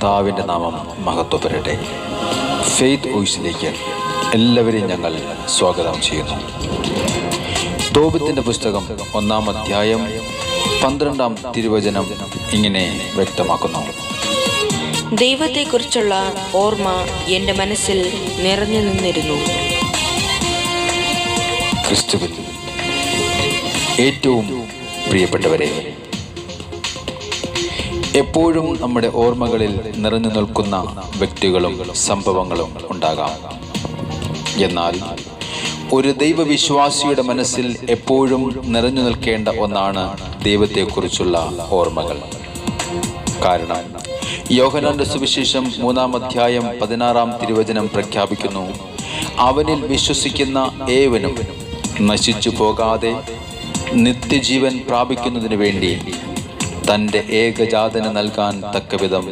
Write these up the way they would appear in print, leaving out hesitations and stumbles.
കർത്താവിൻ്റെ നാമം മഹത്വപ്പെടട്ടെ. ഫെയ്ത്ത് വോയിസിലേക്ക് എല്ലാവരെയും ഞങ്ങൾ സ്വാഗതം ചെയ്യുന്നു. തോബിത്തിൻ്റെ പുസ്തകം 1-ാം അധ്യായം 12-ാം തിരുവചനം ഇങ്ങനെ വ്യക്തമാക്കുന്നു: ദൈവത്തെക്കുറിച്ചുള്ള ഓർമ്മ എൻ്റെ മനസ്സിൽ നിറഞ്ഞു നിന്നിരുന്നു. ക്രിസ്തുവിൽ ഏറ്റവും പ്രിയപ്പെട്ടവരെ, എപ്പോഴും നമ്മുടെ ഓർമ്മകളിൽ നിറഞ്ഞു നിൽക്കുന്ന വ്യക്തികളും സംഭവങ്ങളും ഉണ്ടാകാം. എന്നാൽ ഒരു ദൈവവിശ്വാസിയുടെ മനസ്സിൽ എപ്പോഴും നിറഞ്ഞു നിൽക്കേണ്ട ഒന്നാണ് ദൈവത്തെക്കുറിച്ചുള്ള ഓർമ്മകൾ. കാരണം യോഹന്നാന്റെ സുവിശേഷം 3-ാം അധ്യായം 16-ാം തിരുവചനം പ്രഖ്യാപിക്കുന്നു: അവനിൽ വിശ്വസിക്കുന്ന ഏവനും നശിച്ചു പോകാതെ നിത്യജീവൻ പ്രാപിക്കുന്നതിനു വേണ്ടി തൻ്റെ ഏകജാതന് നൽകാൻ തക്കവിധം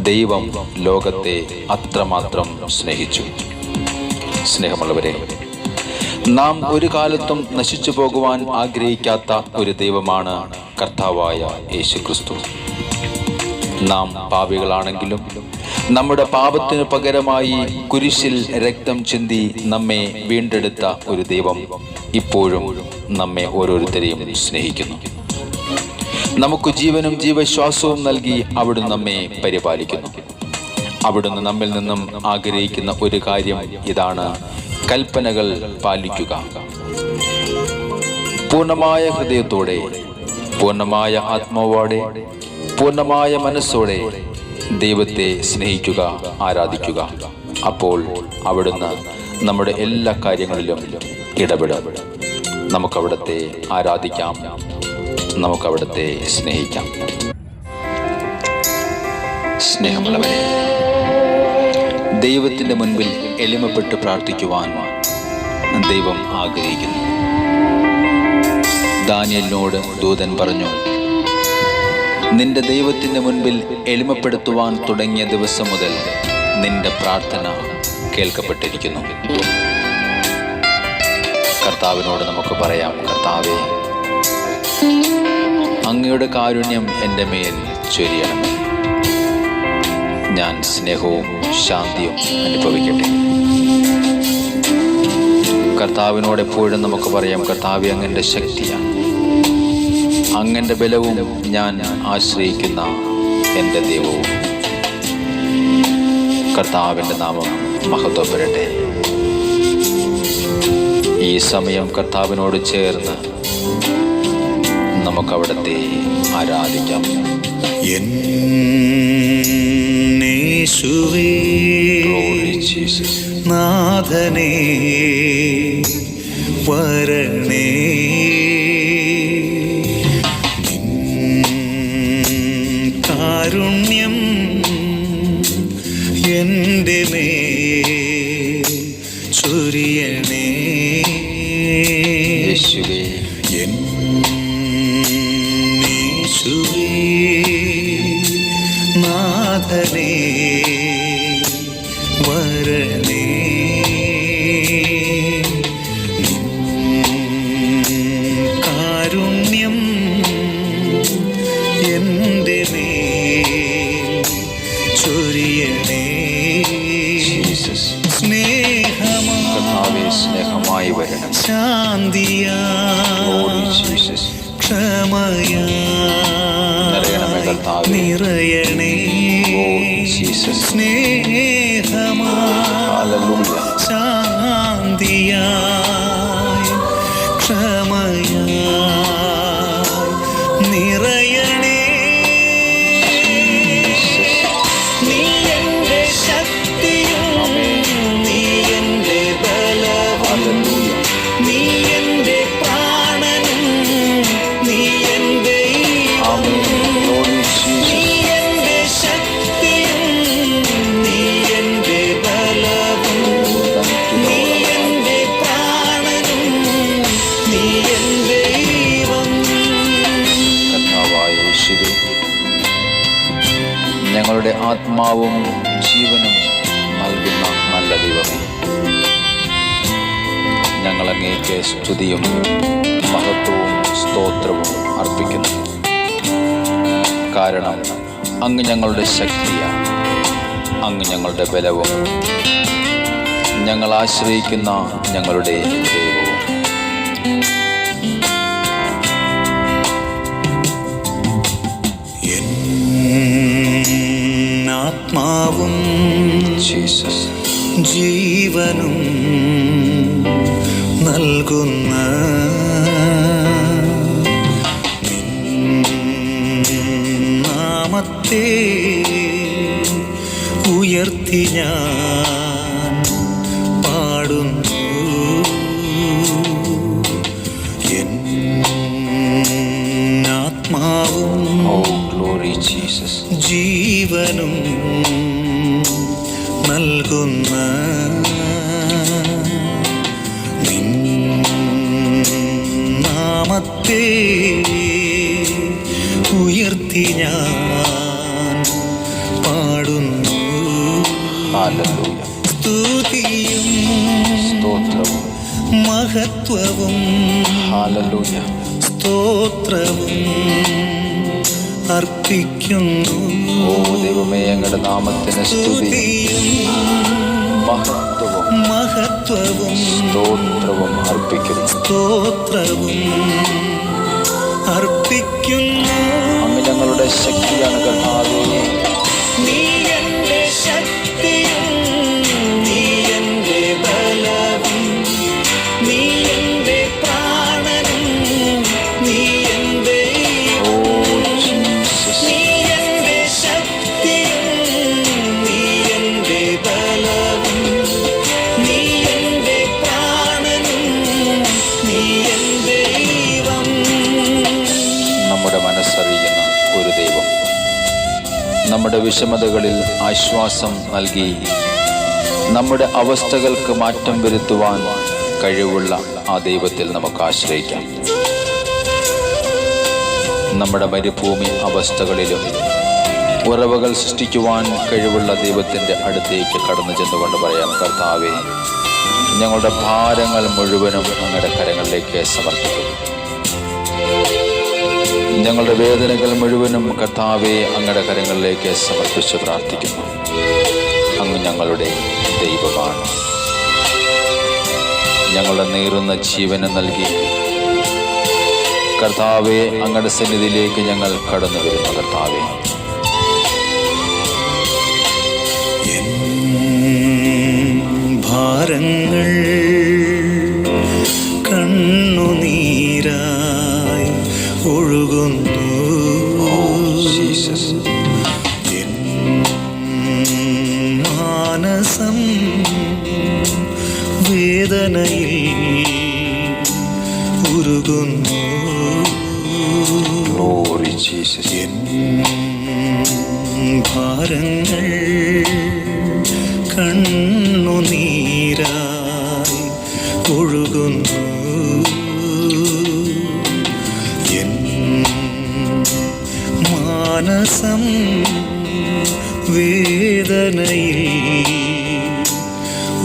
ദൈവം ലോകത്തെ അത്രമാത്രം സ്നേഹിച്ചു. സ്നേഹമുള്ളവരെ, നാം ഒരു കാലത്തും നശിച്ചു പോകുവാൻ ആഗ്രഹിക്കാത്ത ഒരു ദൈവമാണ് കർത്താവായ യേശുക്രിസ്തു. നാം പാപികളാണെങ്കിലും നമ്മുടെ പാപത്തിനു പകരമായി കുരിശിൽ രക്തം ചിന്തി നമ്മെ വീണ്ടെടുത്ത ഒരു ദൈവം ഇപ്പോഴും നമ്മെ ഓരോരുത്തരെയും സ്നേഹിക്കുന്നു. നമുക്ക് ജീവനും ജീവശ്വാസവും നൽകി അവിടുന്ന് നമ്മെ പരിപാലിക്കുന്നു. അവിടുന്ന് നമ്മിൽ നിന്നും ആഗ്രഹിക്കുന്ന ഒരു കാര്യം ഇതാണ്: കൽപ്പനകൾ പാലിക്കുക. പൂർണ്ണമായ ഹൃദയത്തോടെ, പൂർണ്ണമായ ആത്മാവോടെ, പൂർണ്ണമായ മനസ്സോടെ ദൈവത്തെ സ്നേഹിക്കുക, ആരാധിക്കുക. അപ്പോൾ അവിടുന്ന് നമ്മുടെ എല്ലാ കാര്യങ്ങളിലും ഇടപെടും. നമുക്കവിടുത്തെ ആരാധിക്കാം, നമുക്കവിടുത്തെ സ്നേഹിക്കാം. സ്നേഹമുള്ളവരെ, ദൈവത്തിൻ്റെ മുൻപിൽ എളിമപ്പെട്ട് പ്രാർത്ഥിക്കുവാൻ ദൈവം ആഗ്രഹിക്കുന്നു. ദാനിയേലിനോട് ദൂതൻ പറഞ്ഞു: നിന്റെ ദൈവത്തിൻ്റെ മുൻപിൽ എളിമപ്പെടുത്തുവാൻ തുടങ്ങിയ ദിവസം മുതൽ നിന്റെ പ്രാർത്ഥന കേൾക്കപ്പെട്ടിരിക്കുന്നു. കർത്താവിനോട് നമുക്ക് പറയാം: കർത്താവേ, അങ്ങയുടെ കാരുണ്യം എൻ്റെ മേൽ ചൊരിയണമേ. ഞാൻ സ്നേഹവും ശാന്തിയും അനുഭവിക്കട്ടെ. കർത്താവിനോട് എപ്പോഴും നമുക്ക് പറയാം: കർത്താവേ, അങ്ങൻ്റെ ശക്തിയാണ്, അങ്ങൻ്റെ ബലവും ഞാൻ ആശ്രയിക്കുന്ന എൻ്റെ ദൈവവും. കർത്താവിൻ്റെ നാമം മഹത്വപ്പെടട്ടെ. ഈ സമയം കർത്താവിനോട് ചേർന്ന് നമുക്കവിടുത്തെ ആരാധിക്കാം. യേശുവേ, നാഥനേ, വരണേ, കാരുണ്യം എൻ്റെ മേൽ ചൊരിയണേ. യേശുവേ, നാഥനേ, വരണേ, കാരുണ്യം എൻ്റെ മേൽ ചൊരിയണേ. സ്നേഹമായി വരണം, ശാന്തിയാ, ക്ഷമയാ നിറയണേ. സ്നേഹമാ, ശാന്തിയായി, ക്ഷമയായി നിറയണേ. നീ എൻ്റെ ശക്തിയും, നീ എൻ്റെ ബലവും, നീ എൻ്റെ പ്രാണനും, നീ എൻ്റെ ഞങ്ങളുടെ ആത്മാവും ജീവനും നൽകുന്ന നല്ല ദൈവമേ, ഞങ്ങൾ അങ്ങേക്ക് സ്തുതിയും മഹത്വവും സ്തോത്രവും അർപ്പിക്കുന്നു. കാരണം അങ്ങ് ഞങ്ങളുടെ ശക്തിയാണ്, അങ്ങ് ഞങ്ങളുടെ ബലവും ഞങ്ങൾ ആശ്രയിക്കുന്ന ഞങ്ങളുടെ ദൈവവും. ആത്മാവും ജീസസ് ജീവനും നൽകുന്ന നാമത്തെ ഉയർത്തി ഞാൻ പാടുന്നു. എൻ ആത്മാവും ഗ്ലോറി ജീസസ് ജീവനും നൽകുന്ന നിൻ നാമത്തെ ഉയർത്തി ഞാൻ പാടുന്നു. ഹല്ലേലൂയ. സ്തുതിയും സ്തോത്രവും മഹത്വവും ഹല്ലേലൂയ. സ്തോത്രവും അർപ്പിക്കുന്നു. ഓ ദൈവമേ, അങ്ങയുടെ നാമത്തിന് സ്തുതി, മഹത്വവും സ്തോത്രവും അർപ്പിക്കുന്നു. സ്തോത്രവും അർപ്പിക്കുന്നു. അങ്ങ് ഞങ്ങളുടെ ശക്തിയാണ് കർത്താവേ. നീ എന്റെ ശക്തിയും നീ എന്റെ ബലവും നീ എന്റെ പ്രാണനും നീ എന്റെ ഓ ജീസസ് നീ എന്റെ ശക്തിയും നീ എന്റെ ബലവും നീ എന്റെ പ്രാണനും നീ എന്റെ ദൈവം. നമ്മുടെ മനസ്സറിയുന്ന ഒരു ദൈവം, നമ്മുടെ വിഷമതകളിൽ ആശ്വാസം നൽകി നമ്മുടെ അവസ്ഥകൾക്ക് മാറ്റം വരുത്തുവാൻ കഴിവുള്ള ആ ദൈവത്തിൽ നമുക്ക് ആശ്രയിക്കാം. നമ്മുടെ മരുഭൂമി അവസ്ഥകളിലും ഉറവകൾ സൃഷ്ടിക്കുവാൻ കഴിവുള്ള ദൈവത്തിൻ്റെ അടുത്തേക്ക് കടന്നു ചെന്നുകൊണ്ട് പറയാം, കർത്താവേ, ഞങ്ങളുടെ ഭാരങ്ങൾ മുഴുവനും അങ്ങയുടെ കരങ്ങളിലേക്ക് സമർപ്പിക്കുന്നു. ഞങ്ങളുടെ വേദനകൾ മുഴുവനും കർത്താവേ അങ്ങയുടെ കരങ്ങളിലേക്ക് സമർപ്പിച്ച് പ്രാർത്ഥിക്കുന്നു. അങ്ങ് ഞങ്ങളുടെ ദൈവമാണ്. ഞങ്ങളുടെ നീറുന്ന ജീവന് നൽകി കർത്താവേ അങ്ങയുടെ സന്നിധിയിലേക്ക് ഞങ്ങൾ കടന്നു വരുന്നു. കർത്താവേ, എൻ ഭാരങ്ങൾ കണ്ണുനീരായി ഒഴുകുന്നു. ജീസസ് എൻ മാനസം വേദനയിൽ ഉരുകുന്നു. ഗ്ലോറി ജീസസ് എൻ ഭാരങ്ങൾ കണ്ണുനീരായി ഒഴുകുന്നു. എൻ മാനസം വേദനയിൽ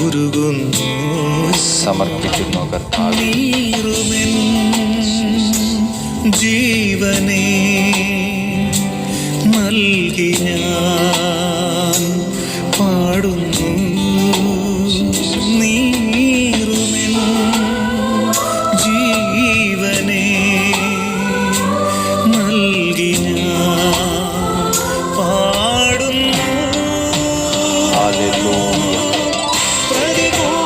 ഉരുകുന്നു. സമർപ്പിക്കുന്നു കർത്താവേ. നീറുമെൻ ജീവനെ നൽകി ഞാൻ പാടുന്നു. നീറുമെൻ ജീവനെ നൽകി ഞാൻ പാടുന്നു. ഹല്ലേലൂയ. പ്രതികൂലമാകുമെൻ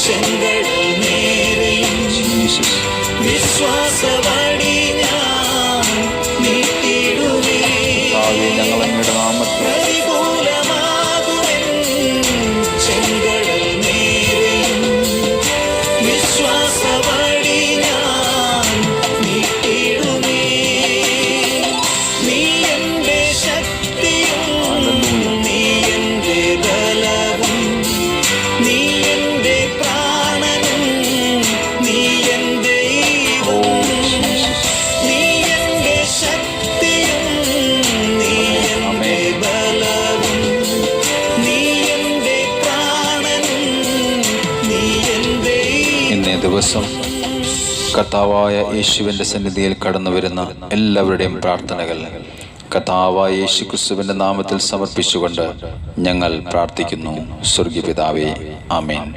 ചെങ്കടൽ നേരെയും ജീസസ് വിശ്വാസവടി ഞാൻ നീട്ടിടുമേ. കർത്താവേ, ഞങ്ങൾ അങ്ങയുടെ നാമത്തിൽ പ്രതികൂലമാകുമെൻ ചെങ്കടൽ നേരെയും വിശ്വാസവടി ഞാൻ നീട്ടിടുമേ. നീ എന്റെ ശക്തിയും നീ എന്റെ ബലവും നീ എന്റെ പ്രാണനും നീ എന്റെ ഓ ദൈവം. ജീസസ് നീ എന്റെ ശക്തിയും നീ എന്റെ ബലവും നീ എന്റെ പ്രാണനും നീ എന്റെ ഇന്നേ ദിവസം കർത്താവായ യേശുവിൻ്റെ സന്നിധിയിൽ കടന്നു വരുന്ന എല്ലാവരുടെയും പ്രാർത്ഥനകൾ കർത്താവായ യേശുക്രിസ്തുവിന്റെ നാമത്തിൽ സമർപ്പിച്ചുകൊണ്ട് ഞങ്ങൾ പ്രാർത്ഥിക്കുന്നു. സ്വർഗീയ പിതാവേ, ആമേൻ.